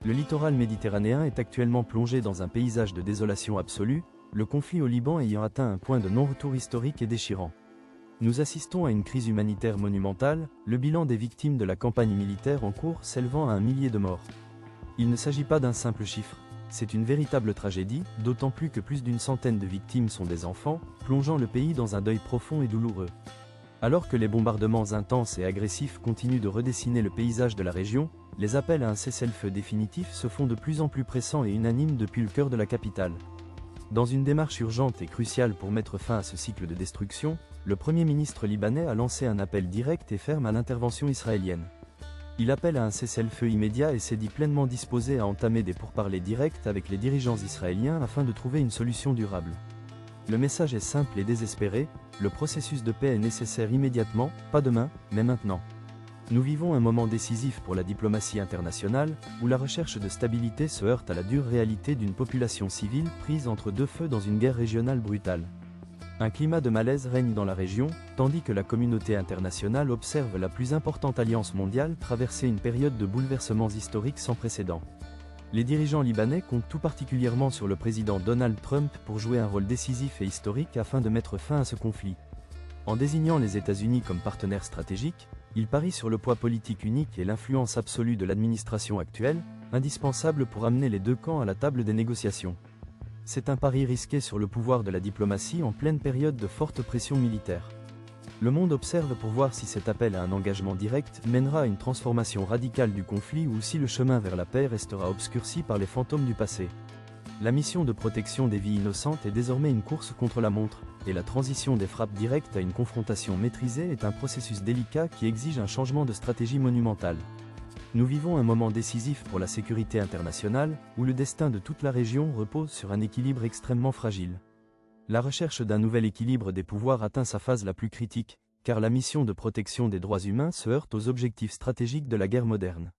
Le littoral méditerranéen est actuellement plongé dans un paysage de désolation absolue, le conflit au Liban ayant atteint un point de non-retour historique et déchirant. Nous assistons à une crise humanitaire monumentale, le bilan des victimes de la campagne militaire en cours s'élevant à 1 millier de morts. Il ne s'agit pas d'un simple chiffre, c'est une véritable tragédie, d'autant plus que plus d'une centaine de victimes sont des enfants, plongeant le pays dans un deuil profond et douloureux. Alors que les bombardements intenses et agressifs continuent de redessiner le paysage de la région, les appels à un cessez-le-feu définitif se font de plus en plus pressants et unanimes depuis le cœur de la capitale. Dans une démarche urgente et cruciale pour mettre fin à ce cycle de destruction, le Premier ministre libanais a lancé un appel direct et ferme à l'intervention israélienne. Il appelle à un cessez-le-feu immédiat et s'est dit pleinement disposé à entamer des pourparlers directs avec les dirigeants israéliens afin de trouver une solution durable. Le message est simple et désespéré, le processus de paix est nécessaire immédiatement, pas demain, mais maintenant. Nous vivons un moment décisif pour la diplomatie internationale, où la recherche de stabilité se heurte à la dure réalité d'une population civile prise entre deux feux dans une guerre régionale brutale. Un climat de malaise règne dans la région, tandis que la communauté internationale observe la plus importante alliance mondiale traverser une période de bouleversements historiques sans précédent. Les dirigeants libanais comptent tout particulièrement sur le président Donald Trump pour jouer un rôle décisif et historique afin de mettre fin à ce conflit. En désignant les États-Unis comme partenaire stratégique, il parie sur le poids politique unique et l'influence absolue de l'administration actuelle, indispensable pour amener les deux camps à la table des négociations. C'est un pari risqué sur le pouvoir de la diplomatie en pleine période de forte pression militaire. Le monde observe pour voir si cet appel à un engagement direct mènera à une transformation radicale du conflit ou si le chemin vers la paix restera obscurci par les fantômes du passé. La mission de protection des vies innocentes est désormais une course contre la montre, et la transition des frappes directes à une confrontation maîtrisée est un processus délicat qui exige un changement de stratégie monumentale. Nous vivons un moment décisif pour la sécurité internationale, où le destin de toute la région repose sur un équilibre extrêmement fragile. La recherche d'un nouvel équilibre des pouvoirs atteint sa phase la plus critique, car la mission de protection des droits humains se heurte aux objectifs stratégiques de la guerre moderne.